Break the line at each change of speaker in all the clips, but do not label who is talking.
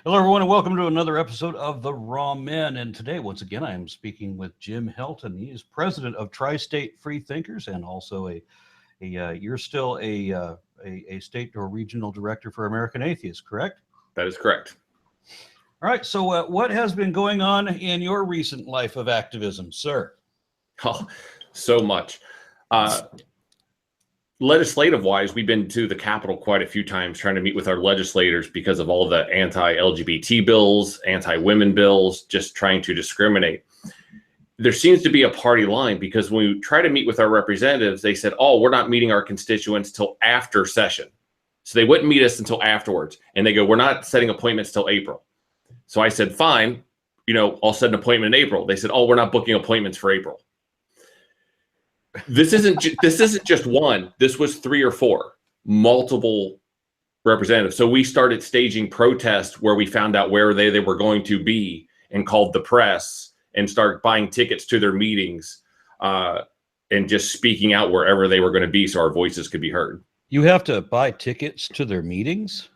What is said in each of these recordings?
Hello, everyone, and welcome to another episode of The Raw Men. And today, once again, I am speaking with Jim Helton. He is president of Tri-State Free Thinkers and also you're still a state or regional director for American Atheists, correct?
That is correct.
All right. So what has been going on in your recent life of activism, sir?
Oh, so much. Legislative wise, we've been to the Capitol quite a few times trying to meet with our legislators because of all the anti-LGBT bills, anti-women bills, just trying to discriminate. There seems to be a party line because when we try to meet with our representatives, they said, oh, we're not meeting our constituents till after session. So they wouldn't meet us until afterwards. And they go, we're not setting appointments till April. So I said, fine, I'll set an appointment in April. They said, oh, we're not booking appointments for April. This isn't just one. This was 3 or 4, multiple representatives. So we started staging protests where we found out where they were going to be and called the press and started buying tickets to their meetings and just speaking out wherever they were going to be so our voices could be heard.
You have to buy tickets to their meetings?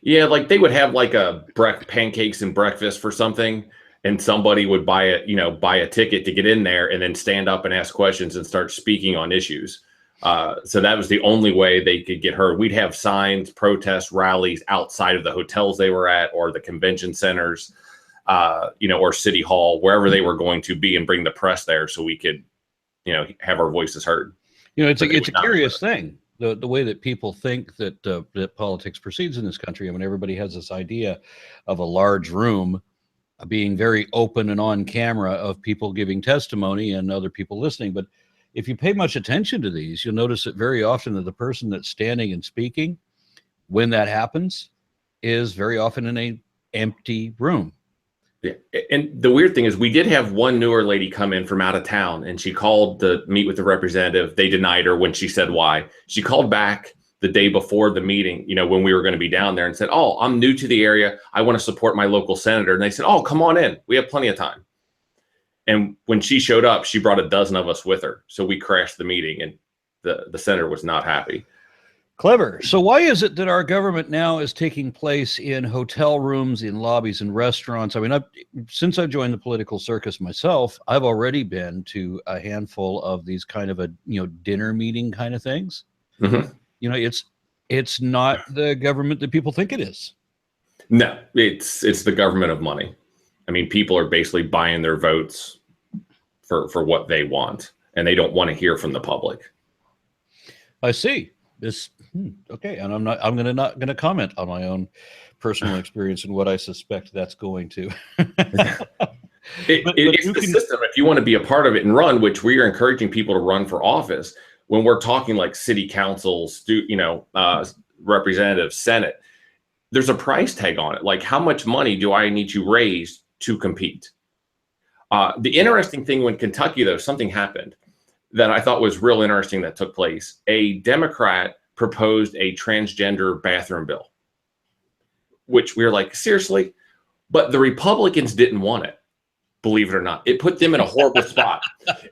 Yeah, like they would have like a pancakes and breakfast for something. And somebody would buy a ticket to get in there and then stand up and ask questions and start speaking on issues. So that was the only way they could get heard. We'd have signs, protests, rallies outside of the hotels they were at or the convention centers, or City Hall, wherever they were going to be, and bring the press there so we could, have our voices heard.
It's a curious thing. The way that people think that politics proceeds in this country. I mean, everybody has this idea of a large room being very open and on camera of people giving testimony and other people listening. But if you pay much attention to these, you'll notice that very often that the person that's standing and speaking, when that happens, is very often in an empty room.
Yeah. And the weird thing is we did have one newer lady come in from out of town and she called to meet with the representative. They denied her when she said why. She called back the day before the meeting, when we were going to be down there, and said, oh, I'm new to the area. I want to support my local senator. And they said, oh, come on in. We have plenty of time. And when she showed up, she brought a dozen of us with her. So we crashed the meeting and the senator was not happy.
Clever. So why is it that our government now is taking place in hotel rooms, in lobbies, and restaurants? I mean, since I joined the political circus myself, I've already been to a handful of these kind of dinner meeting kind of things.
Mm-hmm.
It's not the government that people think it is.
No, it's the government of money. I mean, people are basically buying their votes for what they want, and they don't want to hear from the public.
I see this. Okay, and I'm not going to comment on my own personal experience and what I suspect that's going to.
It's the system. If you want to be a part of it and run, which we are encouraging people to run for office. When we're talking like city councils, representatives, Senate, there's a price tag on it. Like, how much money do I need to raise to compete? The interesting thing when Kentucky, though, something happened that I thought was real interesting that took place. A Democrat proposed a transgender bathroom bill, which we were like, seriously? But the Republicans didn't want it, believe it or not. It put them in a horrible spot.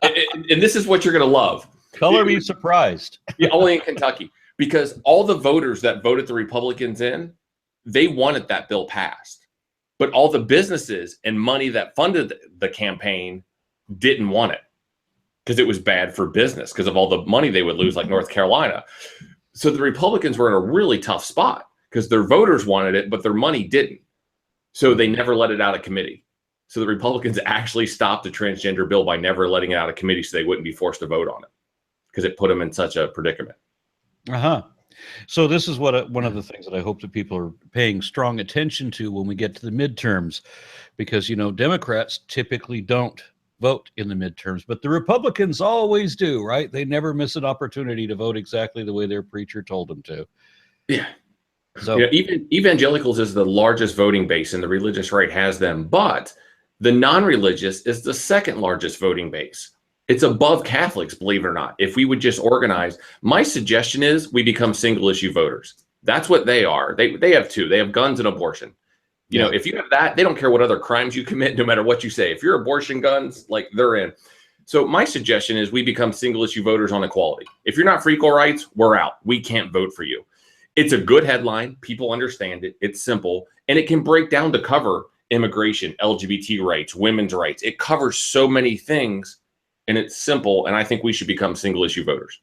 And this is what you're going to love.
Color me surprised.
Yeah, only in Kentucky, because all the voters that voted the Republicans in, they wanted that bill passed. But all the businesses and money that funded the campaign didn't want it because it was bad for business because of all the money they would lose, like North Carolina. So the Republicans were in a really tough spot because their voters wanted it, but their money didn't. So they never let it out of committee. So the Republicans actually stopped the transgender bill by never letting it out of committee so they wouldn't be forced to vote on it, because it put them in such a predicament.
So this is one of the things that I hope that people are paying strong attention to when we get to the midterms, because, Democrats typically don't vote in the midterms, but the Republicans always do, right? They never miss an opportunity to vote exactly the way their preacher told them to.
Yeah. So even evangelicals is the largest voting base, and the religious right has them, but the non-religious is the second largest voting base. It's above Catholics, believe it or not. If we would just organize, my suggestion is we become single issue voters. That's what they are. They have two. They have guns and abortion. If you have that, they don't care what other crimes you commit, no matter what you say. If you're abortion, guns, like, they're in. So my suggestion is we become single issue voters on equality. If you're not for equal rights, we're out. We can't vote for you. It's a good headline. People understand it. It's simple, and it can break down to cover immigration, LGBT rights, women's rights. It covers so many things, and it's simple. And I think we should become single issue voters.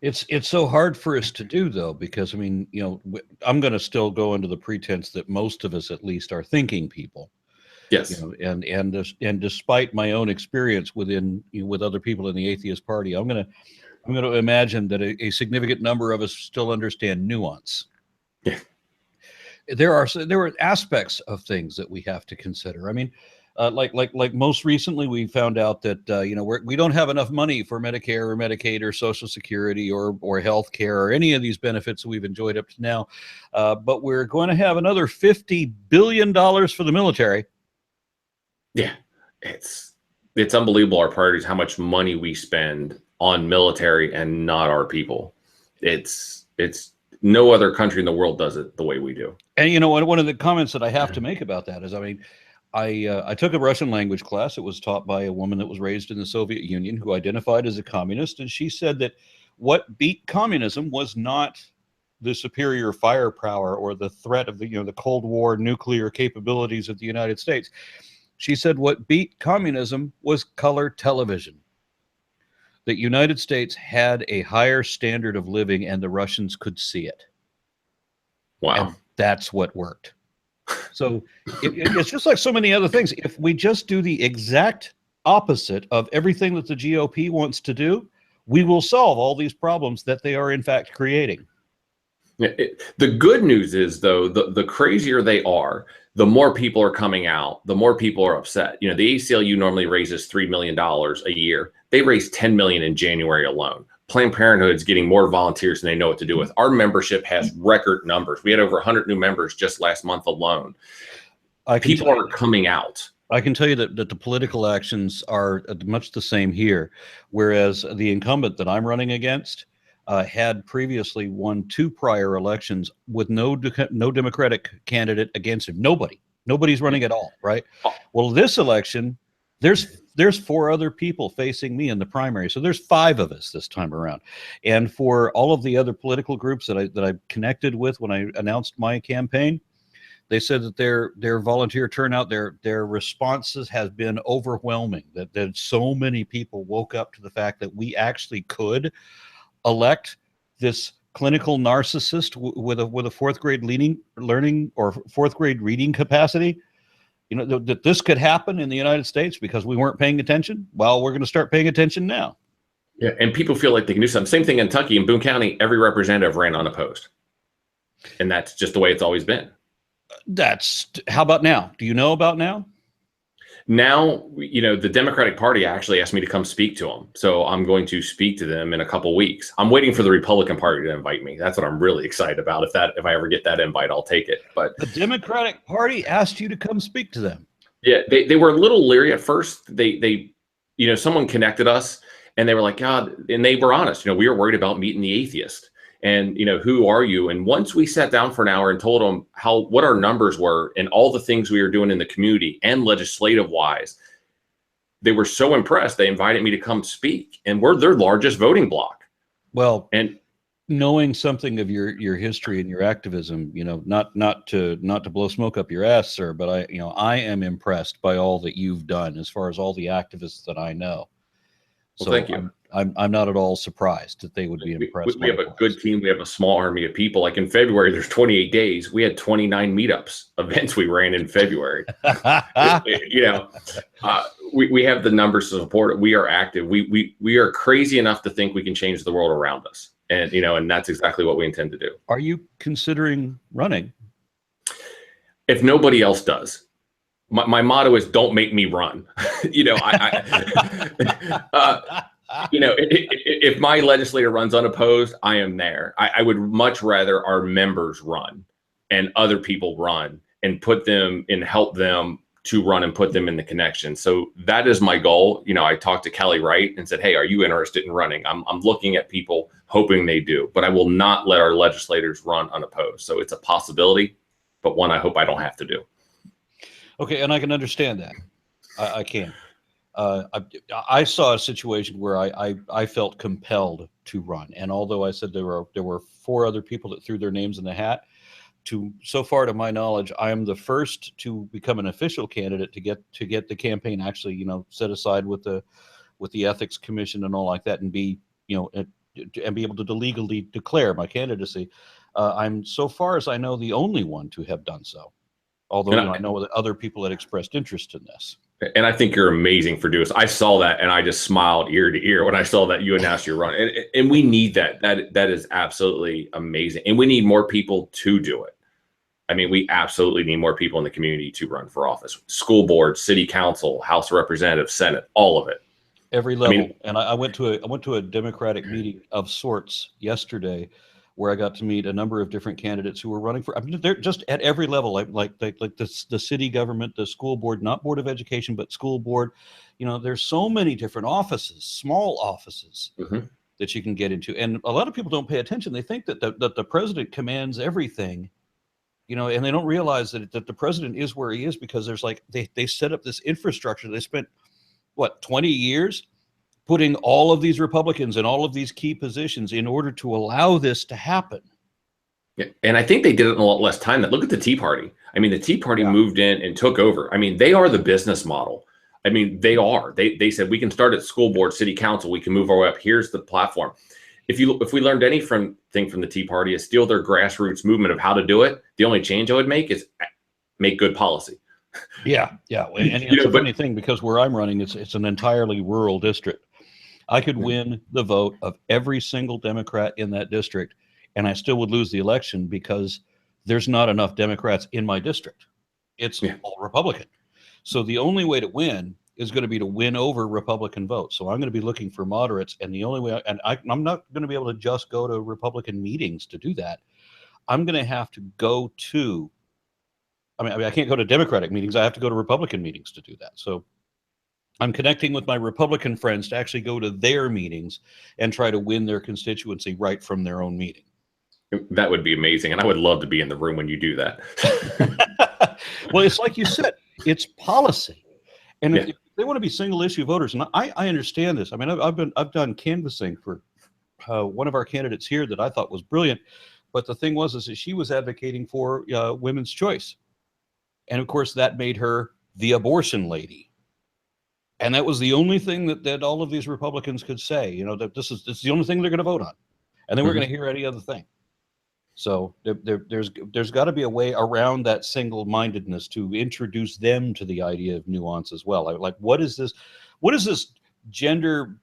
It's so hard for us to do, though, because I mean, you know, I'm going to still go into the pretense that most of us, at least, are thinking people.
Yes.
You know, and despite my own experience with other people in the atheist party, I'm going to imagine that a significant number of us still understand nuance.
Yeah.
There are aspects of things that we have to consider. I mean, like most recently, we found out that you know, we don't have enough money for Medicare or Medicaid or Social Security or health care or any of these benefits that we've enjoyed up to now. But we're going to have another $50 billion for the military.
Yeah, it's unbelievable, our priorities, how much money we spend on military and not our people. It's no other country in the world does it the way we do.
And you know, one of the comments that I have to make about that is, I mean, I took a Russian language class. It was taught by a woman that was raised in the Soviet Union who identified as a communist, and she said that what beat communism was not the superior firepower or the threat of the Cold War nuclear capabilities of the United States. She said what beat communism was color television. The United States had a higher standard of living, and the Russians could see it.
Wow.
And that's what worked. So it's just like so many other things. If we just do the exact opposite of everything that the GOP wants to do, we will solve all these problems that they are in fact creating.
The good news is, though, the crazier they are, the more people are coming out, the more people are upset. You know, the ACLU normally raises $3 million a year. They raised $10 million in January alone. Planned Parenthood's getting more volunteers than they know what to do with. Our membership has record numbers. We had over 100 new members just last month alone. People are coming out.
I can tell you that the political actions are much the same here, whereas the incumbent that I'm running against had previously won 2 prior elections with no Democratic candidate against him. Nobody's running at all, right? Well, this election, there's 4 other people facing me in the primary, so there's 5 of us this time around. And for all of the other political groups that I connected with when I announced my campaign, they said that their volunteer turnout, their responses has been overwhelming. That so many people woke up to the fact that we actually could elect this clinical narcissist with a 4th grade learning or 4th grade reading capacity. You know, that this could happen in the United States because we weren't paying attention. Well, we're going to start paying attention now.
Yeah, and people feel like they can do something. Same thing in Kentucky. In Boone County, every representative ran unopposed, and that's just the way it's always been.
How about now? Do you know about now?
Now, you know, the Democratic Party actually asked me to come speak to them. So I'm going to speak to them in a couple weeks. I'm waiting for the Republican Party to invite me. That's what I'm really excited about. If I ever get that invite, I'll take it. But
the Democratic Party asked you to come speak to them.
Yeah, they were a little leery at first. They you know, someone connected us and they were like, God, and they were honest. You know, we were worried about meeting the atheist. And, you know, who are you? And once we sat down for an hour and told them what our numbers were and all the things we were doing in the community and legislative wise, they were so impressed. They invited me to come speak, and we're their largest voting bloc.
Well, and knowing something of your history and your activism, you know, not to blow smoke up your ass, sir, but I am impressed by all that you've done as far as all the activists that I know.
Well,
so
thank you.
I'm not at all surprised that they would be impressed.
We have a good team. We have a small army of people. Like in February, there's 28 days. We had 29 meetups, events we ran in February. You know, we have the numbers to support it. We are active. We are crazy enough to think we can change the world around us. And, you know, and that's exactly what we intend to do.
Are you considering running?
If nobody else does. My motto is don't make me run. You know, you know, if my legislator runs unopposed, I am there. I would much rather our members run and other people run and put them and help them to run and put them in the connection. So that is my goal. You know, I talked to Kelly Wright and said, hey, are you interested in running? I'm looking at people hoping they do, but I will not let our legislators run unopposed. So it's a possibility, but one I hope I don't have to do.
Okay, and I can understand that. I can. I saw a situation where I felt compelled to run, and although I said there were 4 other people that threw their names in the hat, so far to my knowledge, I am the first to become an official candidate to get the campaign actually, set aside with the ethics commission and all like that, and be and be able to legally declare my candidacy. I'm, so far as I know, the only one to have done so. Although I know that other people had expressed interest in this.
And I think you're amazing for doing this. I saw that and I just smiled ear to ear when I saw that you announced your run. And we need that. That is absolutely amazing. And we need more people to do it. I mean, we absolutely need more people in the community to run for office. School board, city council, House of Representatives, Senate, all of it.
Every level. And I went to a Democratic meeting of sorts yesterday, where I got to meet a number of different candidates who were running for. I mean, they're just at every level, like the city government, the school board, not board of education, but school board. There's so many different offices, small offices, that you can get into, and a lot of people don't pay attention. They think that the president commands everything, and they don't realize that the president is where he is because there's they set up this infrastructure. They spent 20 years putting all of these Republicans in all of these key positions in order to allow this to happen.
Yeah, and I think they did it in a lot less time. Look at the Tea Party. I mean, the Tea Party moved in and took over. I mean, they are the business model. I mean, they are. They said we can start at school board, city council. We can move our way up. Here's the platform. If we learned anything from the Tea Party, is steal their grassroots movement of how to do it. The only change I would make is make good policy.
Yeah. And it's a funny thing, because where I'm running, it's an entirely rural district. I could win the vote of every single Democrat in that district, and I still would lose the election because there's not enough Democrats in my district. It's all Republican. So the only way to win is going to be to win over Republican votes. So I'm going to be looking for moderates, and the only way, I'm not going to be able to just go to Republican meetings to do that. I'm going to have to go to, I can't go to Democratic meetings. I have to go to Republican meetings to do that. So I'm connecting with my Republican friends to actually go to their meetings and try to win their constituency right from their own meeting.
That would be amazing. And I would love to be in the room when you do that.
Well, it's like you said, it's policy. And if they want to be single issue voters, and I understand this. I mean, I've done canvassing for one of our candidates here that I thought was brilliant. But the thing was that she was advocating for women's choice. And of course, that made her the abortion lady. And that was the only thing that all of these Republicans could say, that this is the only thing they're going to vote on. And they weren't going to hear any other thing. So there's got to be a way around that single-mindedness to introduce them to the idea of nuance as well. Like, what is this gender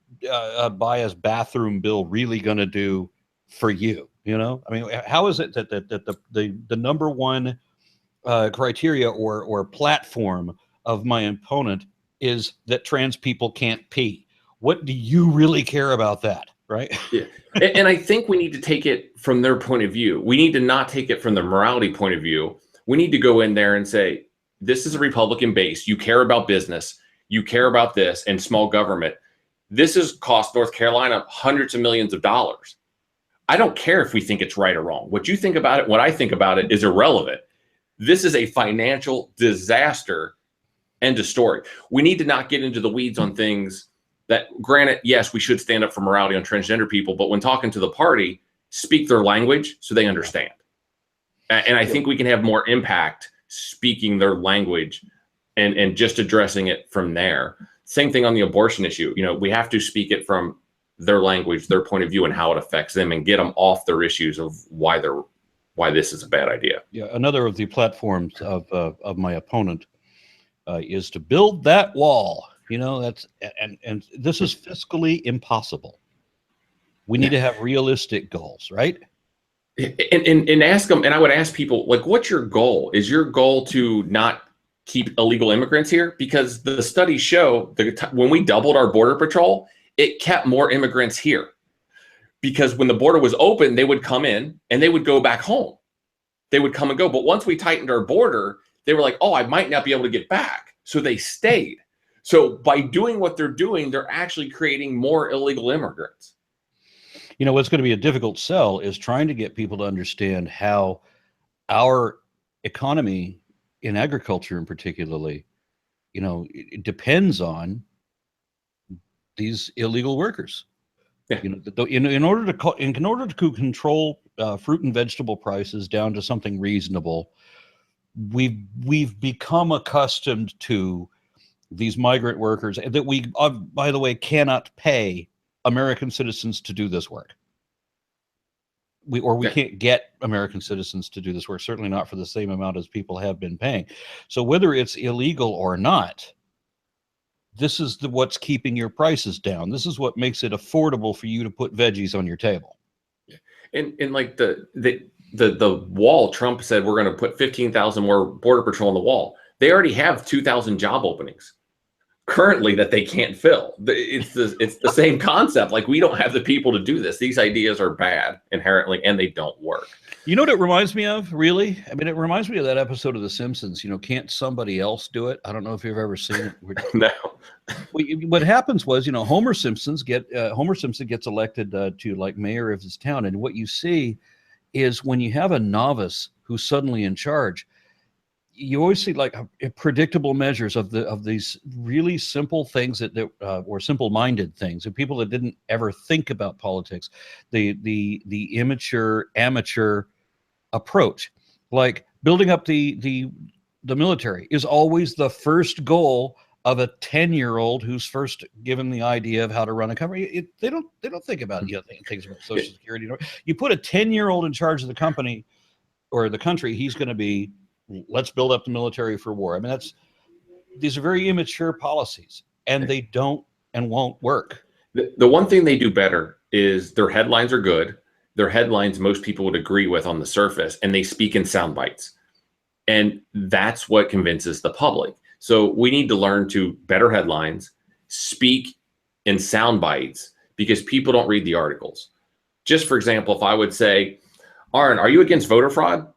bias bathroom bill really going to do for you? I mean, how is it that the number one criteria or platform of my opponent is that trans people can't pee? What do you really care about that, right?
Yeah. And I think we need to take it from their point of view. We need to not take it from the morality point of view. We need to go in there and say, this is a Republican base. You care about business. You care about this and small government. This has cost North Carolina hundreds of millions of dollars. I don't care if we think it's right or wrong. What you think about it, what I think about it is irrelevant. This is a financial disaster. End of story. We need to not get into the weeds on things that, granted, yes, we should stand up for morality on transgender people, but when talking to the party, speak their language so they understand. And I think we can have more impact speaking their language and just addressing it from there. Same thing on the abortion issue. We have to speak it from their language, their point of view, and how it affects them, and get them off their issues of why this is a bad idea.
Yeah, another of the platforms of my opponent is to build that wall. That's and this is fiscally impossible. We need to have realistic goals, right?
And ask them. And I would ask people, like, what's your goal? Is your goal to not keep illegal immigrants here? Because the studies show that when we doubled our border patrol, it kept more immigrants here. Because when the border was open, they would come in and they would go back home. They would come and go. But once we tightened our border, they were like, oh, I might not be able to get back. So they stayed. So by doing what they're doing, they're actually creating more illegal immigrants.
What's going to be a difficult sell is trying to get people to understand how our economy in agriculture in particularly, it depends on these illegal workers.
Yeah.
You know, in order to control fruit and vegetable prices down to something reasonable, we've become accustomed to these migrant workers that we, by the way, cannot pay American citizens to do this work. We can't get American citizens to do this work, certainly not for the same amount as people have been paying. So whether it's illegal or not, this is what's keeping your prices down. This is what makes it affordable for you to put veggies on your table.
And like the wall, Trump said we're going to put 15,000 more Border Patrol on the wall. They already have 2,000 job openings currently that they can't fill. It's the same concept. Like, we don't have the people to do this. These ideas are bad inherently, and they don't work.
You know what it reminds me of, really? I mean, it reminds me of that episode of The Simpsons, you know, can't somebody else do it? I don't know if you've ever seen it.
No.
What happens was, you know, Homer Simpson gets elected to like mayor of his town. And what you see is when you have a novice who's suddenly in charge, you always see like predictable measures of these really simple things that were simple-minded things, and people that didn't ever think about politics, the immature amateur approach, like building up the military is always the first goal of a 10-year-old who's first given the idea of how to run a company. They don't think about things about Social Security. You put a 10-year-old in charge of the company or the country, he's going to be, let's build up the military for war. I mean, these are very immature policies, and they don't and won't work.
The one thing they do better is their headlines are good. Their headlines most people would agree with on the surface, and they speak in sound bites. And that's what convinces the public. So we need to learn to better headlines, speak in sound bites, because people don't read the articles. Just for example, if I would say, Aaron, are you against voter fraud?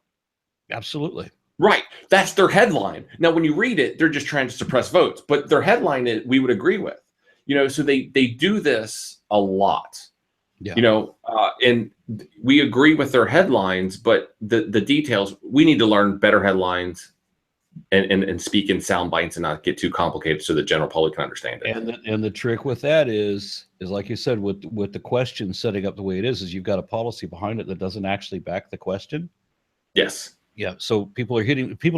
Absolutely.
Right. That's their headline. Now, when you read it, they're just trying to suppress votes, but their headline we would agree with, you know, so they do this a lot, you know, and we agree with their headlines, but the details, we need to learn better headlines and speak in sound bites and not get too complicated so the general public can understand it.
And the trick with that is like you said, with the question setting up the way it is you've got a policy behind it that doesn't actually back the question.
Yes.
Yeah, so people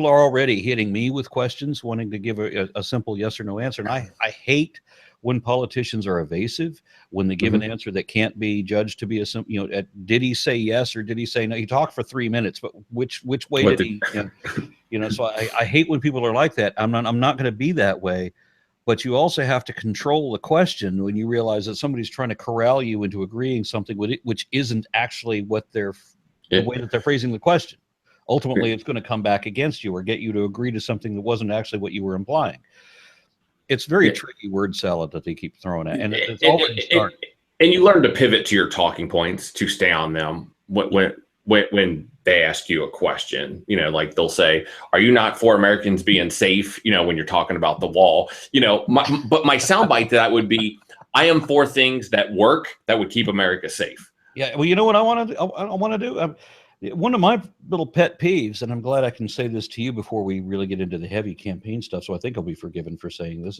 are already hitting me with questions, wanting to give a simple yes or no answer. And I hate when politicians are evasive, when they give an answer that can't be judged to be a simple, you know, did he say yes or did he say no? He talked for 3 minutes, but which way did he, you know, so I hate when people are like that. I'm not going to be that way, but you also have to control the question when you realize that somebody's trying to corral you into agreeing something with it, which isn't actually what the way that they're phrasing the question. Ultimately, it's going to come back against you or get you to agree to something that wasn't actually what you were implying. It's very tricky word salad that they keep throwing at, and it's already started.
And you learn to pivot to your talking points to stay on them when they ask you a question. You know, like they'll say, "Are you not for Americans being safe?" You know, when you're talking about the wall. You know, but my soundbite to that would be, "I am for things that work that would keep America safe."
Yeah, well, you know what I want to do. One of my little pet peeves, and I'm glad I can say this to you before we really get into the heavy campaign stuff, so I think I'll be forgiven for saying this,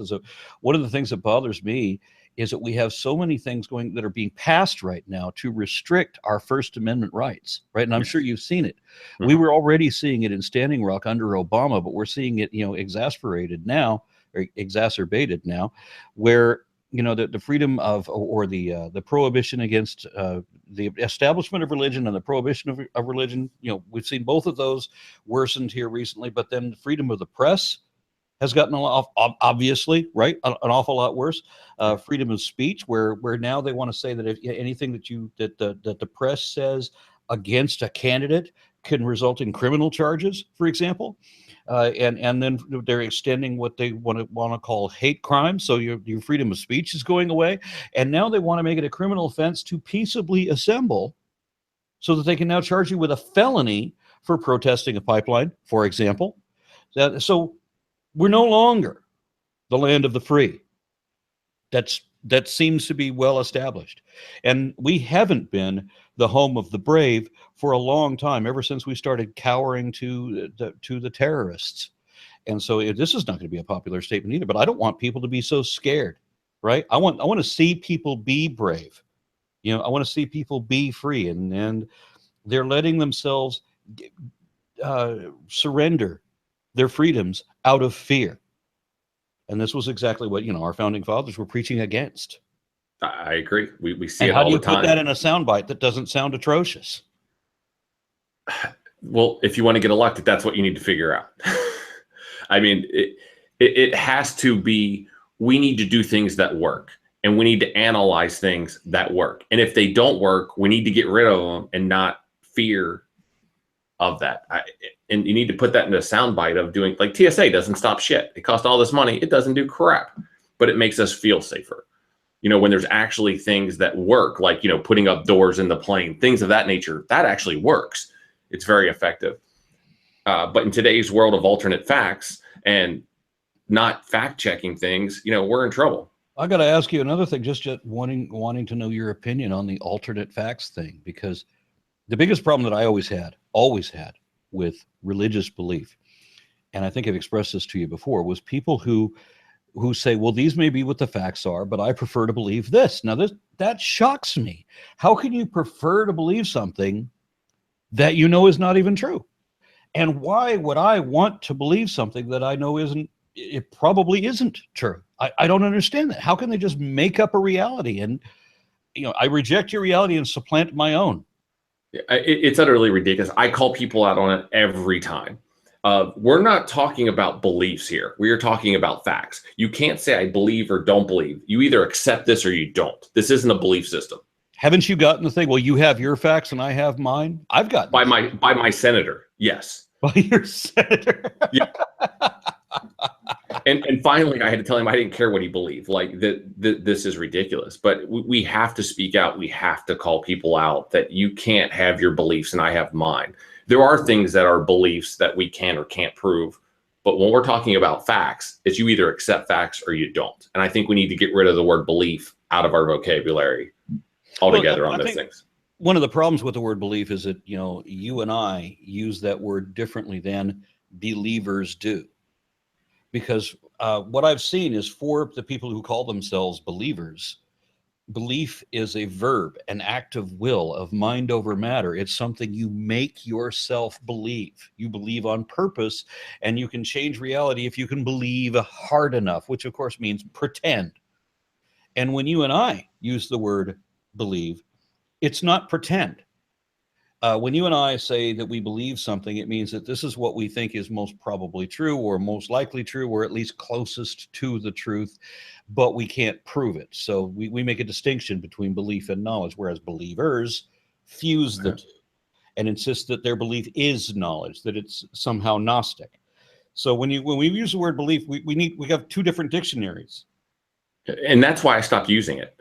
one of the things that bothers me is that we have so many things that are being passed right now to restrict our First Amendment rights, right? And I'm sure you've seen it. We were already seeing it in Standing Rock under Obama, but we're seeing it, you know, exacerbated now, where, you know, the freedom of, or the prohibition against the establishment of religion and the prohibition of religion, you know, we've seen both of those worsened here recently, but then the freedom of the press has gotten obviously, right, an awful lot worse. Freedom of speech, where now they want to say that if anything that the press says against a candidate can result in criminal charges, for example. And then they're extending what they want to call hate crime. So your freedom of speech is going away. And now they want to make it a criminal offense to peaceably assemble, so that they can now charge you with a felony for protesting a pipeline, for example. So we're no longer the land of the free. That seems to be well established. And we haven't been the home of the brave for a long time, ever since we started cowering to the terrorists. And so this is not going to be a popular statement either, but I don't want people to be so scared, right? I want to see people be brave. You know, I want to see people be free, and they're letting themselves surrender their freedoms out of fear. And this was exactly what, our founding fathers were preaching against.
I agree. We see
and
it
how
all
do you
the time.
put that in a soundbite that doesn't sound atrocious?
Well, if you want to get elected, that's what you need to figure out. I mean, it has to be, we need to do things that work, and we need to analyze things that work. And if they don't work, we need to get rid of them and not fear of that. And you need to put that into a soundbite of doing, like, TSA doesn't stop shit. It costs all this money. It doesn't do crap, but it makes us feel safer. When there's actually things that work, like, putting up doors in the plane, things of that nature, that actually works. It's very effective. But in today's world of alternate facts and not fact checking things, we're in trouble.
I got to ask you another thing, just wanting to know your opinion on the alternate facts thing, because the biggest problem that I always had with religious belief, and I think I've expressed this to you before, was people who say, well, these may be what the facts are, but I prefer to believe this. Now, that shocks me. How can you prefer to believe something that is not even true? And why would I want to believe something that I know it probably isn't true? I don't understand that. How can they just make up a reality? And, I reject your reality and supplant my own.
It's utterly ridiculous. I call people out on it every time. We're not talking about beliefs here. We are talking about facts. You can't say I believe or don't believe. You either accept this or you don't. This isn't a belief system. Haven't
you gotten the thing? Well, you have your facts and I have mine. I've got
by my senator. Yes.
By your senator.
Yeah. And finally, I had to tell him I didn't care what he believed. Like, this is ridiculous. But we have to speak out. We have to call people out that you can't have your beliefs and I have mine. There are things that are beliefs that we can or can't prove. But when we're talking about facts, it's you either accept facts or you don't. And I think we need to get rid of the word belief out of our vocabulary altogether on those things.
One of the problems with the word belief is that, you and I use that word differently than believers do. Because what I've seen is, for the people who call themselves believers, belief is a verb, an act of will, of mind over matter. It's something you make yourself believe. You believe on purpose, and you can change reality if you can believe hard enough, which of course means pretend. And when you and I use the word believe, it's not pretend. When you and I say that we believe something, it means that this is what we think is most probably true, or most likely true, or at least closest to the truth, but we can't prove it. So we make a distinction between belief and knowledge, whereas believers fuse the two and insist that their belief is knowledge, that it's somehow Gnostic. So when we use the word belief, we have two different dictionaries.
And that's why I stopped using it.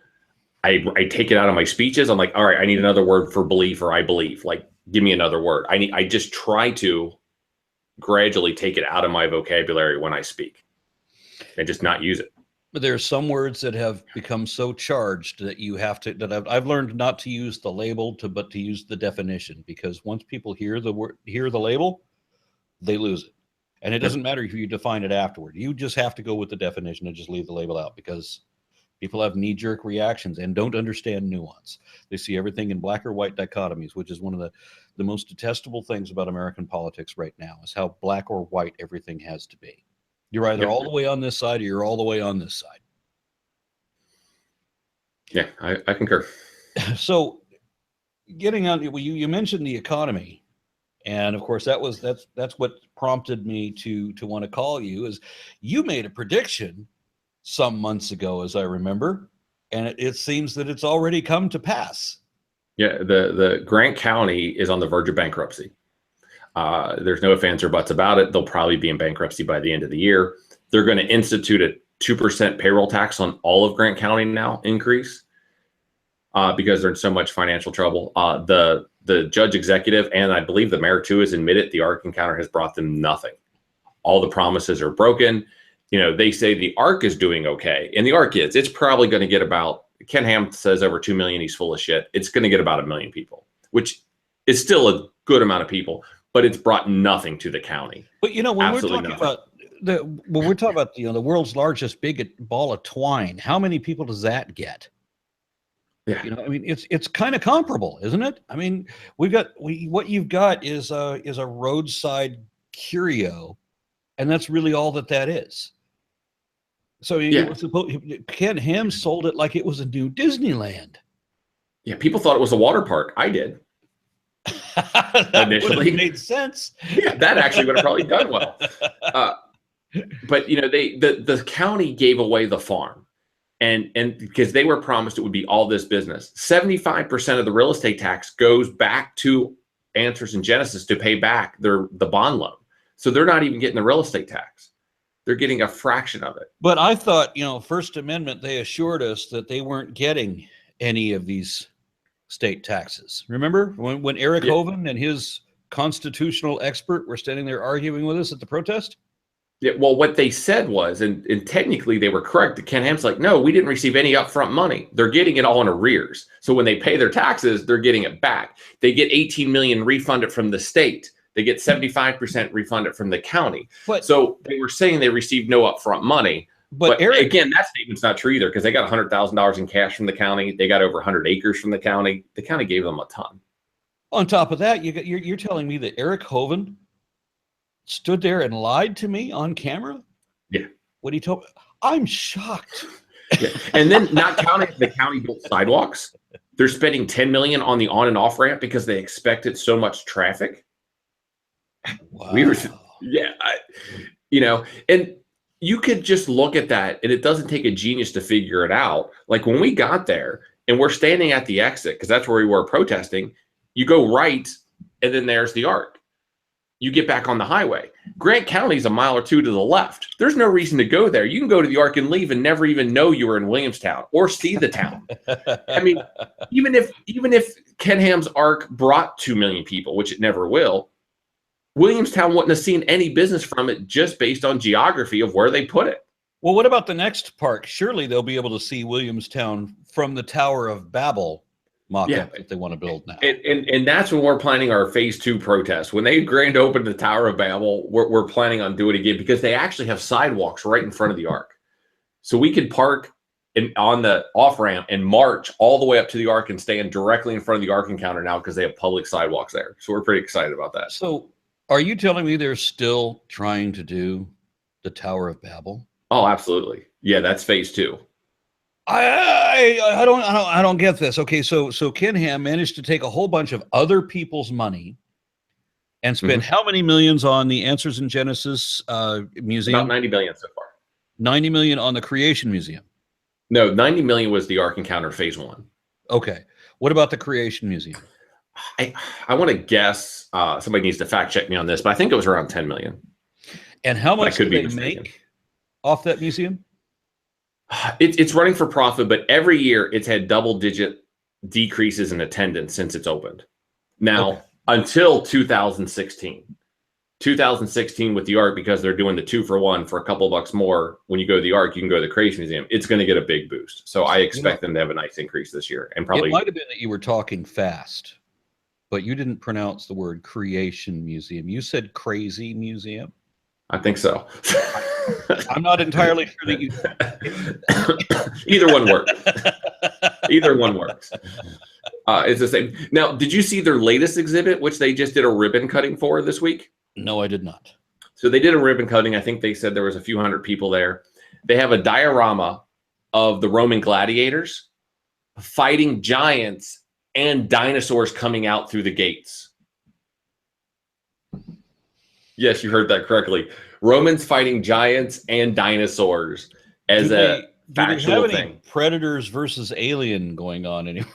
I take it out of my speeches. I'm like, all right, I need another word for belief, or I believe. Like, give me another word. I just try to gradually take it out of my vocabulary when I speak and just not use it.
But there are some words that have become so charged that you have to, that I've learned not to use the label but to use the definition, because once people hear the label, they lose it. And it doesn't matter if you define it afterward. You just have to go with the definition and just leave the label out, because people have knee-jerk reactions and don't understand nuance. They see everything in black or white dichotomies, which is one of the most detestable things about American politics right now, is how black or white everything has to be. You're either all the way on this side or you're all the way on this side.
Yeah, I concur.
So getting on, you mentioned the economy. And of course, that's what prompted me to want to call you, is you made a prediction some months ago, as I remember, and it seems that it's already come to pass.
Yeah, the Grant County is on the verge of bankruptcy. There's no ifs, ands, or buts about it. They'll probably be in bankruptcy by the end of the year. They're going to institute a 2% payroll tax on all of Grant County now, increase, because they're in so much financial trouble. The judge executive, and I believe the mayor too, has admitted the Ark Encounter has brought them nothing. All the promises are broken. They say the Ark is doing okay, and the Ark is. It's probably going to get about, Ken Ham says over 2 million. He's full of shit. It's going to get about 1 million people, which is still a good amount of people, but it's brought nothing to the county.
But when we're talking about when we're talking about the world's largest big ball of twine, how many people does that get?
Yeah.
I mean, it's kind of comparable, isn't it? I mean, what you've got is a roadside curio, and that's really all that is. So it was Ken Ham sold it like it was a new Disneyland.
Yeah, people thought it was a water park. I did.
That initially made sense.
Yeah, that actually would have probably done well. But the county gave away the farm, and because they were promised it would be all this business. 75% of the real estate tax goes back to Answers in Genesis to pay back the bond loan. So they're not even getting the real estate tax. They're getting a fraction of it.
But I thought, First Amendment, they assured us that they weren't getting any of these state taxes. Remember when Eric Hovind and his constitutional expert were standing there arguing with us at the protest?
Yeah, well, what they said was, and technically they were correct. Ken Ham's like, no, we didn't receive any upfront money. They're getting it all in arrears. So when they pay their taxes, they're getting it back. They get $18 million refunded from the state. They get 75% refunded from the county. So they were saying they received no upfront money. But Eric, again, that statement's not true either, because they got $100,000 in cash from the county. They got over 100 acres from the county. The county gave them a ton.
On top of that, you're telling me that Eric Hovind stood there and lied to me on camera?
Yeah.
What he told me? I'm shocked.
Yeah. And then not counting the county built sidewalks. They're spending $10 million on the on and off ramp because they expected so much traffic.
Wow.
And you could just look at that, and it doesn't take a genius to figure it out. Like when we got there and we're standing at the exit, because that's where we were protesting, you go right, and then there's the Ark. You get back on the highway. Grant County's a mile or two to the left. There's no reason to go there. You can go to the Ark and leave and never even know you were in Williamstown or see the town. I mean, even if Ken Ham's Ark brought 2 million people, which it never will, Williamstown wouldn't have seen any business from it just based on geography of where they put it.
Well, what about the next park? Surely they'll be able to see Williamstown from the Tower of Babel mock-up that they want to build now.
And that's when we're planning our phase 2 protest. When they grand open the Tower of Babel, we're planning on doing it again, because they actually have sidewalks right in front of the Ark. So we could park on the off-ramp and march all the way up to the Ark and stand directly in front of the Ark Encounter now, because they have public sidewalks there. So we're pretty excited about that.
So are you telling me they're still trying to do the Tower of Babel?
Oh, absolutely. Yeah, that's phase 2.
I don't get this. Okay, so Ken Ham managed to take a whole bunch of other people's money and spend how many millions on the Answers in Genesis museum?
About 90 million so far.
90 million on the Creation Museum.
No, 90 million was the Ark Encounter phase 1.
Okay. What about the Creation Museum?
I want to guess, somebody needs to fact check me on this, but I think it was around 10 million.
And how much did they make off that museum?
It's running for profit, but every year it's had double-digit decreases in attendance since it's opened. Now, until 2016. 2016 with the Ark, because they're doing the 2-for-1 for a couple bucks more. When you go to the Ark, you can go to the Creation Museum. It's going to get a big boost. So I expect them to have a nice increase this year. And probably
it might have been that you were talking fast, but you didn't pronounce the word Creation Museum. You said Crazy Museum.
I think so.
I'm not entirely sure that you.
Either one works. Either one works. It's the same. Now, did you see their latest exhibit, which they just did a ribbon cutting for this week?
No, I did not.
So they did a ribbon cutting. I think they said there was a few hundred people there. They have a diorama of the Roman gladiators fighting giants and dinosaurs coming out through the gates. Yes, you heard that correctly. Romans fighting giants and dinosaurs as a factual thing.
Predators versus alien going on anywhere?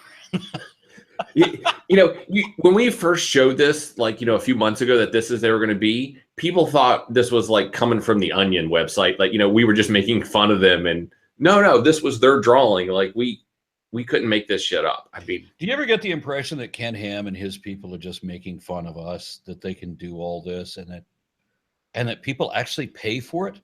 When we first showed this, a few months ago, that this is they were going to be, people thought this was like coming from the Onion website. We were just making fun of them. And no, this was their drawing. We couldn't make this shit up. I mean,
do you ever get the impression that Ken Ham and his people are just making fun of us, that they can do all this, and that people actually pay for it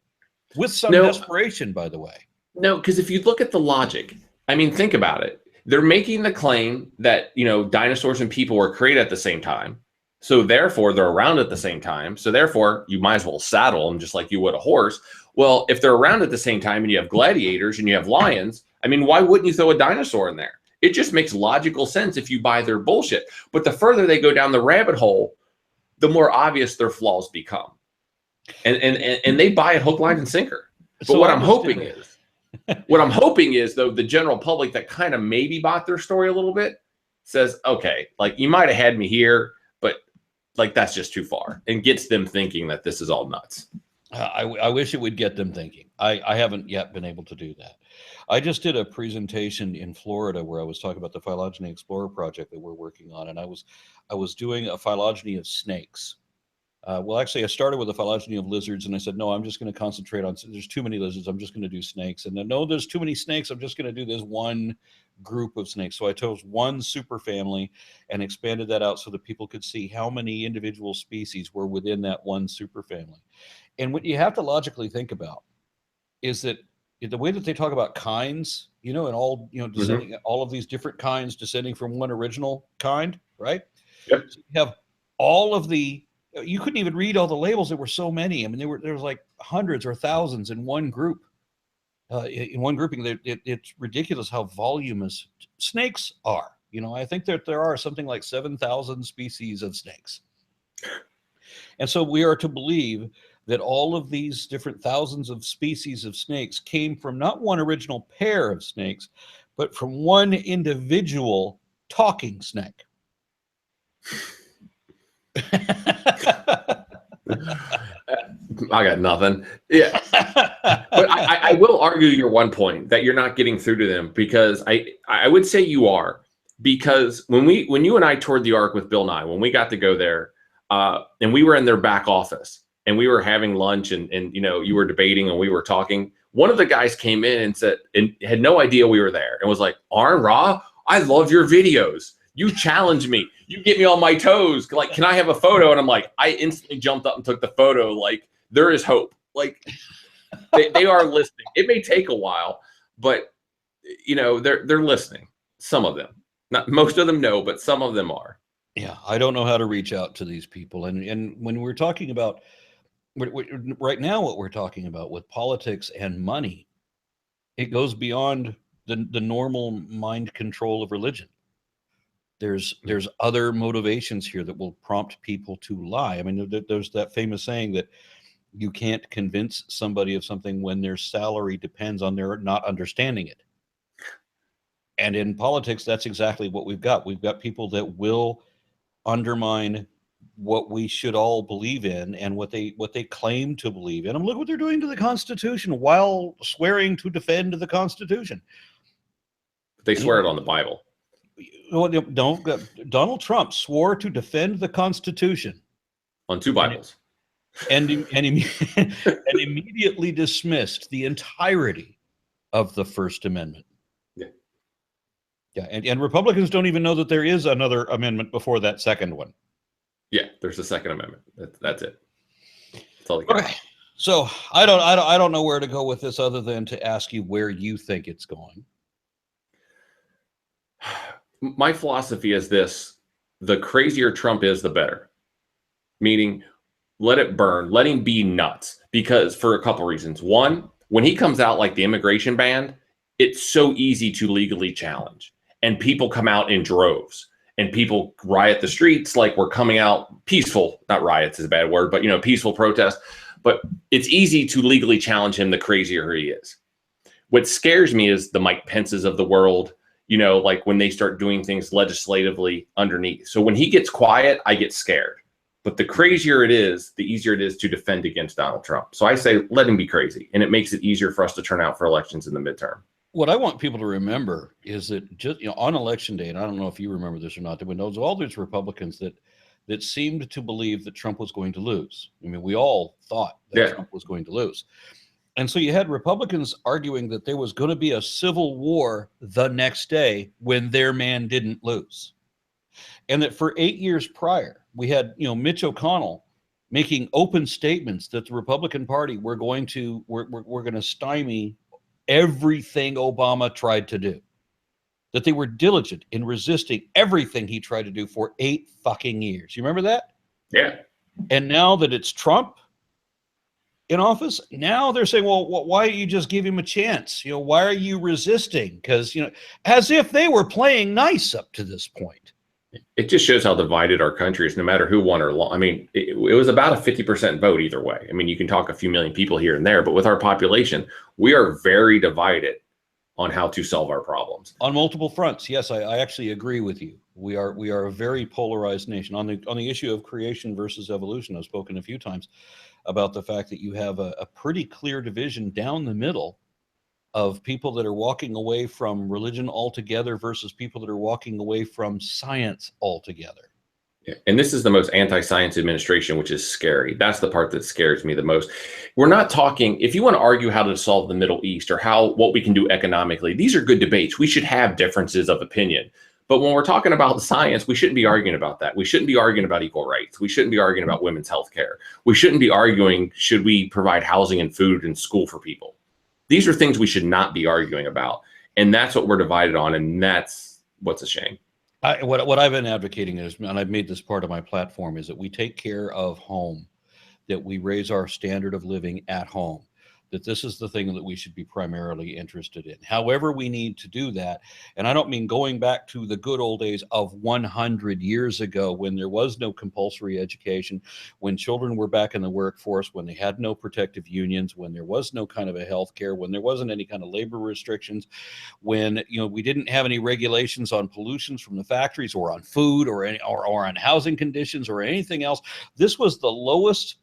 with some desperation, by the way?
No, because if you look at the logic, I mean, think about it. They're making the claim that, dinosaurs and people were created at the same time. So therefore, they're around at the same time. So therefore, you might as well saddle them just like you would a horse. Well, if they're around at the same time and you have gladiators and you have lions, I mean, why wouldn't you throw a dinosaur in there? It just makes logical sense if you buy their bullshit. But the further they go down the rabbit hole, the more obvious their flaws become. And they buy it hook, line, and sinker. But
So
what
I
I'm
was
hoping
doing-
is, what I'm hoping is, though, the general public that kind of maybe bought their story a little bit says, okay, like you might have had me here, but like that's just too far, and gets them thinking that this is all nuts.
I wish it would get them thinking. I haven't yet been able to do that. I just did a presentation in Florida where I was talking about the Phylogeny Explorer project that we're working on, and I was doing a phylogeny of snakes. Well, actually, I started with a phylogeny of lizards, and I said, no, I'm just going to concentrate on, there's too many lizards, I'm just going to do snakes. And then, no, there's too many snakes, I'm just going to do this one group of snakes. So I chose one superfamily and expanded that out so that people could see how many individual species were within that one superfamily. And what you have to logically think about is that the way that they talk about kinds, and all, descending, all of these different kinds descending from one original kind, right?
Yep.
So you have all of you couldn't even read all the labels. There were so many. I mean, there was like hundreds or thousands in one group, in one grouping. It's ridiculous how voluminous snakes are. I think that there are something like 7,000 species of snakes. And so we are to believe that all of these different thousands of species of snakes came from not one original pair of snakes, but from one individual talking snake.
I got nothing. Yeah. But I will argue your one point that you're not getting through to them, because I would say you are, because when you and I toured the Ark with Bill Nye, when we got to go there, and we were in their back office and we were having lunch and you were debating and we were talking, one of the guys came in and said, and had no idea we were there, and was like, Arn Ra, I love your videos. You challenge me. You get me on my toes. Like, can I have a photo? And I'm like, I instantly jumped up and took the photo. Like, there is hope. Like, they are listening. It may take a while, but they're listening. Some of them, not most of them, no, but some of them are.
Yeah, I don't know how to reach out to these people. And when we're talking about right now, what we're talking about with politics and money, it goes beyond the normal mind control of religion. There's other motivations here that will prompt people to lie. I mean, there's that famous saying that you can't convince somebody of something when their salary depends on their not understanding it. And in politics, that's exactly what we've got. We've got people that will undermine what we should all believe in and what they claim to believe in. And look what they're doing to the Constitution while swearing to defend the Constitution.
They swear it on the Bible.
Donald Trump swore to defend the Constitution
on 2 Bibles,
and immediately dismissed the entirety of the First Amendment. Yeah, and Republicans don't even know that there is another amendment before that second one.
Yeah, there's a Second Amendment. That's it. That's all they got.
Okay. So I don't know where to go with this other than to ask you where you think it's going.
My philosophy is this: the crazier Trump is, the better. Meaning, let it burn, let him be nuts. Because for a couple reasons. One, when he comes out like the immigration ban, it's so easy to legally challenge. And people come out in droves. And people riot the streets like we're coming out peaceful. Not riots is a bad word, but peaceful protest. But it's easy to legally challenge him the crazier he is. What scares me is the Mike Pences of the world, like when they start doing things legislatively underneath. So when he gets quiet, I get scared. But the crazier it is, the easier it is to defend against Donald Trump. So I say, let him be crazy. And it makes it easier for us to turn out for elections in the midterm.
What I want people to remember is that just on election day, and I don't know if you remember this or not, there were all these Republicans that seemed to believe that Trump was going to lose. I mean, we all thought that Trump was going to lose. And so you had Republicans arguing that there was going to be a civil war the next day when their man didn't lose. And that for 8 years prior, we had, Mitch O'Connell making open statements that the Republican Party we're going to stymie everything Obama tried to do, that they were diligent in resisting everything he tried to do for 8 fucking years. You remember that?
Yeah.
And now that it's Trump in office, now they're saying, well, why don't you just give him a chance? Why are you resisting? Because, as if they were playing nice up to this point.
It just shows how divided our country is, no matter who won or lost. I mean, it was about a 50% vote either way. I mean, you can talk a few million people here and there, but with our population, we are very divided on how to solve our problems.
On multiple fronts. Yes, I actually agree with you. We are a very polarized nation. On the issue of creation versus evolution, I've spoken a few times about the fact that you have a pretty clear division down the middle of people that are walking away from religion altogether versus people that are walking away from science altogether.
Yeah. And this is the most anti-science administration, which is scary. That's the part that scares me the most. We're not talking, if you want to argue how to solve the Middle East or what we can do economically, these are good debates. We should have differences of opinion. But when we're talking about science, we shouldn't be arguing about that. We shouldn't be arguing about equal rights. We shouldn't be arguing about women's health care. We shouldn't be arguing, should we provide housing and food and school for people? These are things we should not be arguing about. And that's what we're divided on. And that's what's a shame.
What I've been advocating is, and I've made this part of my platform, is that we take care of home, that we raise our standard of living at home, that this is the thing that we should be primarily interested in. However, we need to do that. And I don't mean going back to the good old days of 100 years ago when there was no compulsory education, when children were back in the workforce, when they had no protective unions, when there was no kind of a health care, when there wasn't any kind of labor restrictions, when we didn't have any regulations on pollutions from the factories or on food or on housing conditions or anything else. This was the lowest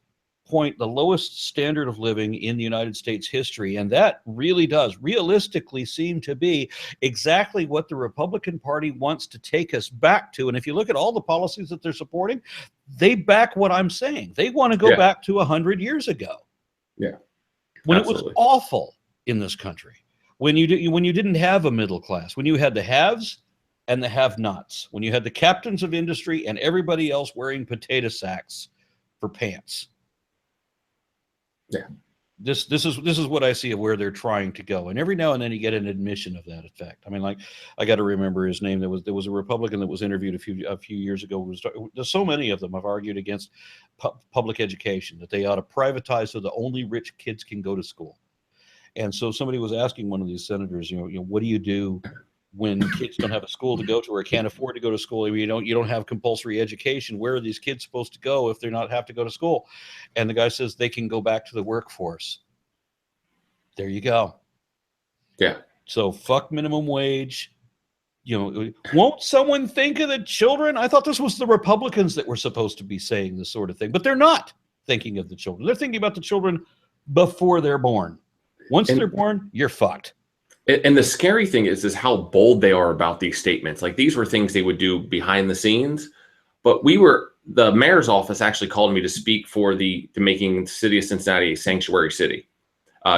standard of living in the United States history. And that really does realistically seem to be exactly what the Republican Party wants to take us back to. And if you look at all the policies that they're supporting, they back what I'm saying. They want to go back to 100 years ago.
Yeah.
When Absolutely. It was awful in this country, when you didn't have a middle class, when you had the haves and the have-nots, when you had the captains of industry and everybody else wearing potato sacks for pants.
Yeah.
This is what I see of where they're trying to go. And every now and then you get an admission of that effect. I mean, like, I got to remember his name. There was a Republican that was interviewed a few years ago. There's so many of them have argued against public education, that they ought to privatize so the only rich kids can go to school. And so somebody was asking one of these senators, what do you do when kids don't have a school to go to or can't afford to go to school? You don't have compulsory education. Where are these kids supposed to go if they're not have to go to school? And the guy says they can go back to the workforce. There you go.
Yeah.
So fuck minimum wage. Won't someone think of the children? I thought this was the Republicans that were supposed to be saying this sort of thing, but they're not thinking of the children. They're thinking about the children before they're born. Once they're born, you're fucked.
And the scary thing is how bold they are about these statements. Like, these were things they would do behind the scenes. But the mayor's office actually called me to speak to making the city of Cincinnati a sanctuary city.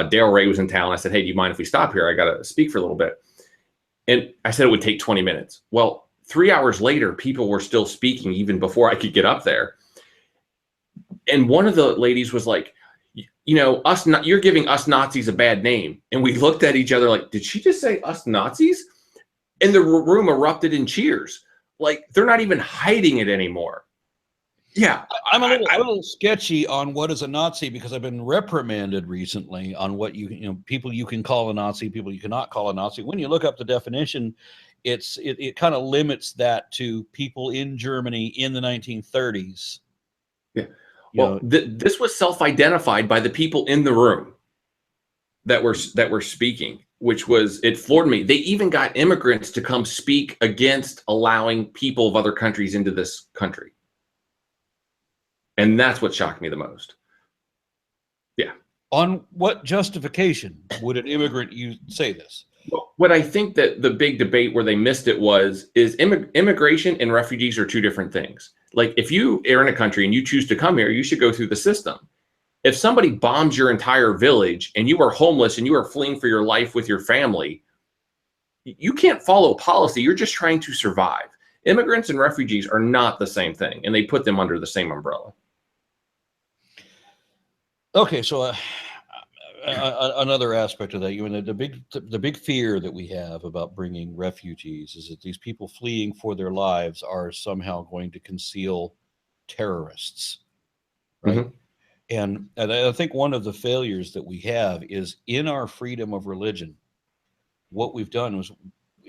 Dale Ray was in town. I said, hey, do you mind if we stop here? I got to speak for a little bit. And I said it would take 20 minutes. Well, 3 hours later, people were still speaking even before I could get up there. And one of the ladies was like, you're giving us Nazis a bad name. And we looked at each other like, did she just say us Nazis? And the room erupted in cheers. Like, they're not even hiding it anymore. Yeah.
I'm a little sketchy on what is a Nazi, because I've been reprimanded recently on what people you can call a Nazi, people you cannot call a Nazi. When you look up the definition, it kind of limits that to people in Germany in the 1930s.
Yeah. Well, this was self-identified by the people in the room that were speaking, it floored me. They even got immigrants to come speak against allowing people of other countries into this country. And that's what shocked me the most. Yeah.
On what justification would an immigrant say this?
Well, what I think that the big debate where they missed it is immigration and refugees are two different things. Like, if you are in a country and you choose to come here, you should go through the system. If somebody bombs your entire village and you are homeless and you are fleeing for your life with your family, you can't follow policy. You're just trying to survive. Immigrants and refugees are not the same thing, and they put them under the same umbrella.
Okay, so another aspect of that, the big fear that we have about bringing refugees is that these people fleeing for their lives are somehow going to conceal terrorists, right?
Mm-hmm.
And I think one of the failures that we have is in our freedom of religion. What we've done was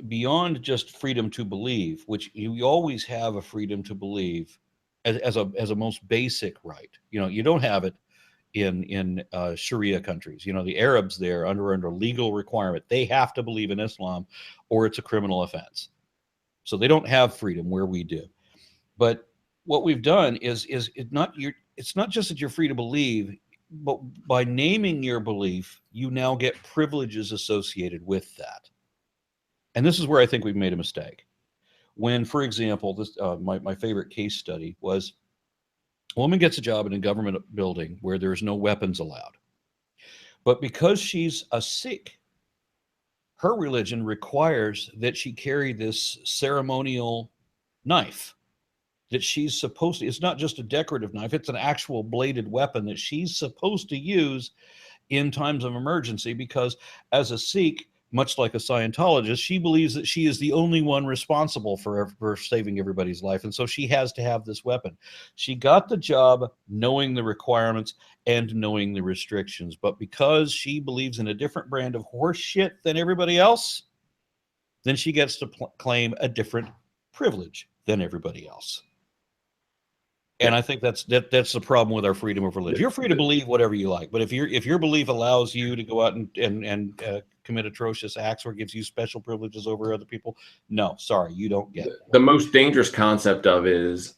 beyond just freedom to believe, which you always have a freedom to believe as a most basic right. You know, you don't have it in Sharia countries. You know, the Arabs there under legal requirement, they have to believe in Islam or it's a criminal offense. So they don't have freedom where we do. But what we've done is it's not just that you're free to believe, but by naming your belief, you now get privileges associated with that. And this is where I think we've made a mistake. When, for example, this my favorite case study was a woman gets a job in a government building where there's no weapons allowed. But because she's a Sikh, her religion requires that she carry this ceremonial knife that she's supposed to. It's not just a decorative knife, it's an actual bladed weapon that she's supposed to use in times of emergency, because as a Sikh, much like a Scientologist, she believes that she is the only one responsible for saving everybody's life. And so she has to have this weapon. She got the job knowing the requirements and knowing the restrictions. But because she believes in a different brand of horse shit than everybody else, then she gets to claim a different privilege than everybody else. And I think that's the problem with our freedom of religion. You're free to believe whatever you like, but if your belief allows you to go out and commit atrocious acts or gives you special privileges over other people, no, sorry, you don't get it.
The most dangerous concept of is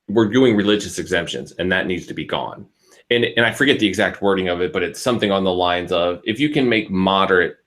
we're doing religious exemptions, and that needs to be gone. And I forget the exact wording of it, but it's something on the lines of, if you can make moderate,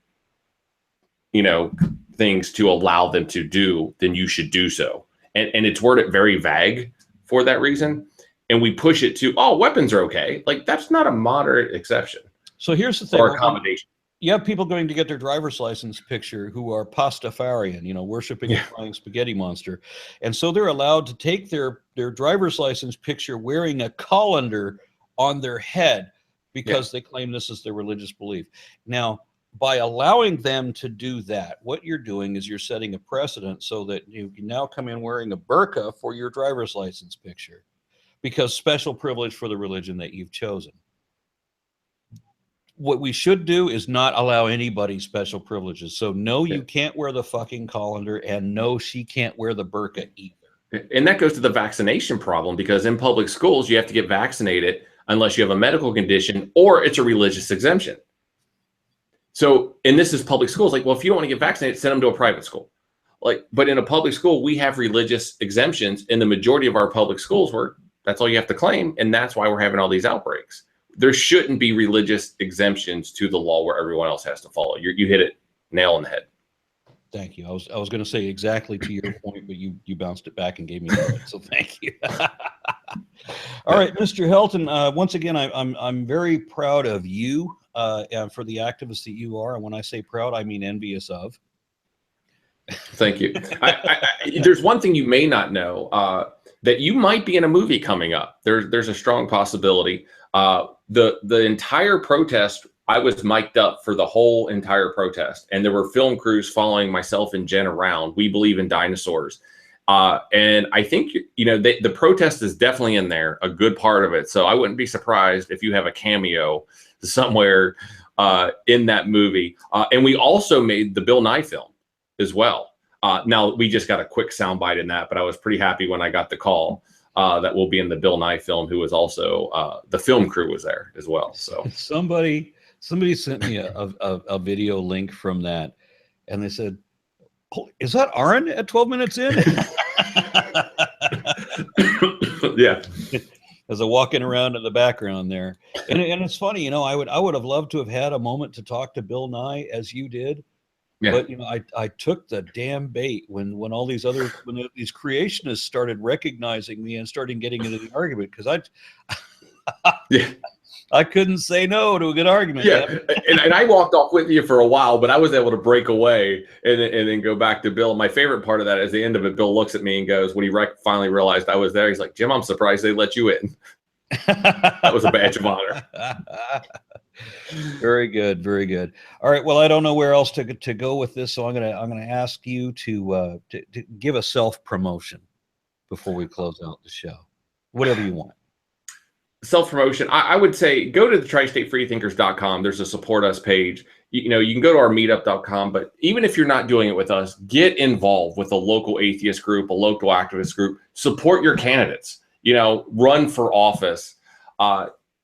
things to allow them to do, then you should do so. And it's worded very vague for that reason. And we push it to, weapons are okay. Like, that's not a moderate exception.
So here's the thing.
Or accommodation.
You have people going to get their driver's license picture who are Pastafarian, worshiping a flying spaghetti monster. And so they're allowed to take their driver's license picture wearing a colander on their head because they claim this is their religious belief. Now, by allowing them to do that, what you're doing is you're setting a precedent so that you can now come in wearing a burqa for your driver's license picture, because special privilege for the religion that you've chosen. What we should do is not allow anybody special privileges. So no, you can't wear the fucking colander, and no, she can't wear the burqa either.
And that goes to the vaccination problem, because in public schools, you have to get vaccinated unless you have a medical condition or it's a religious exemption. So, and this is public schools. Like, well, if you don't want to get vaccinated, send them to a private school. But in a public school, we have religious exemptions in the majority of our public schools where that's all you have to claim. And that's why we're having all these outbreaks. There shouldn't be religious exemptions to the law where everyone else has to follow. You hit it nail on the head.
Thank you. I was going to say exactly to your point, but you bounced it back and gave me that. So thank you. All right, Mr. Helton. Once again, I'm very proud of you for the activist that you are. And when I say proud, I mean envious of.
Thank you. There's one thing you may not know, that you might be in a movie coming up. There's a strong possibility. The entire protest, I was mic'd up for the whole entire protest, and there were film crews following myself and Jen around. We believe in dinosaurs. And I think, the protest is definitely in there, a good part of it. So I wouldn't be surprised if you have a cameo somewhere in that movie. And we also made the Bill Nye film as well. Now, we just got a quick soundbite in that, but I was pretty happy when I got the call that will be in the Bill Nye film, who was also, the film crew was there as well. So
somebody sent me a video link from that, and they said, "Oh, is that Aaron at 12 minutes in?"
Yeah.
As I'm walking around in the background there. And it's funny, I would have loved to have had a moment to talk to Bill Nye as you did. Yeah. But I took the damn bait when all these these creationists started recognizing me and started getting into the argument, because I couldn't say no to a good argument.
Yeah, and I walked off with you for a while, but I was able to break away and then go back to Bill. My favorite part of that is the end of it. Bill looks at me and goes, when he finally realized I was there, he's like, "Jim, I'm surprised they let you in." That was a badge of honor.
Very good, very good. All right, well, I don't know where else to go with this, so I'm gonna ask you to give a self promotion. before we close out the show? Whatever you want.
Self-promotion. I would say go to the tristatefreethinkers.com. There's a support us page. You know, you can go to our meetup.com, but even if you're not doing it with us, get involved with a local atheist group, a local activist group. Support your candidates. You know, run for office.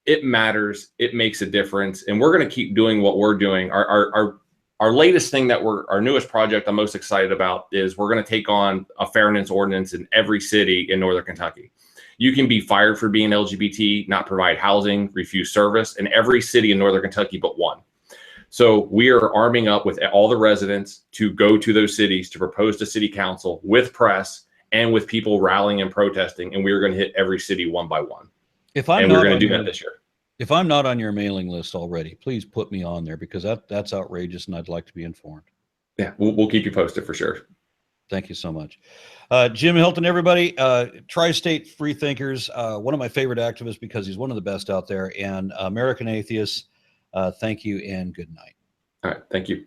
It matters. It makes a difference. And we're going to keep doing what we're doing. Our latest thing that our newest project I'm most excited about is we're going to take on a fairness ordinance in every city in Northern Kentucky. You can be fired for being LGBT, not provide housing, refuse service in every city in Northern Kentucky but one. So we are arming up with all the residents to go to those cities to propose to city council with press and with people rallying and protesting. And we are going to hit every city one by one. We're going to do that this year.
If I'm not on your mailing list already, please put me on there, because that's outrageous and I'd like to be informed.
Yeah, we'll keep you posted for sure.
Thank you so much. Jim Helton, everybody, Tri-State Freethinkers, one of my favorite activists because he's one of the best out there, and American Atheists, thank you and good night.
All right. Thank you.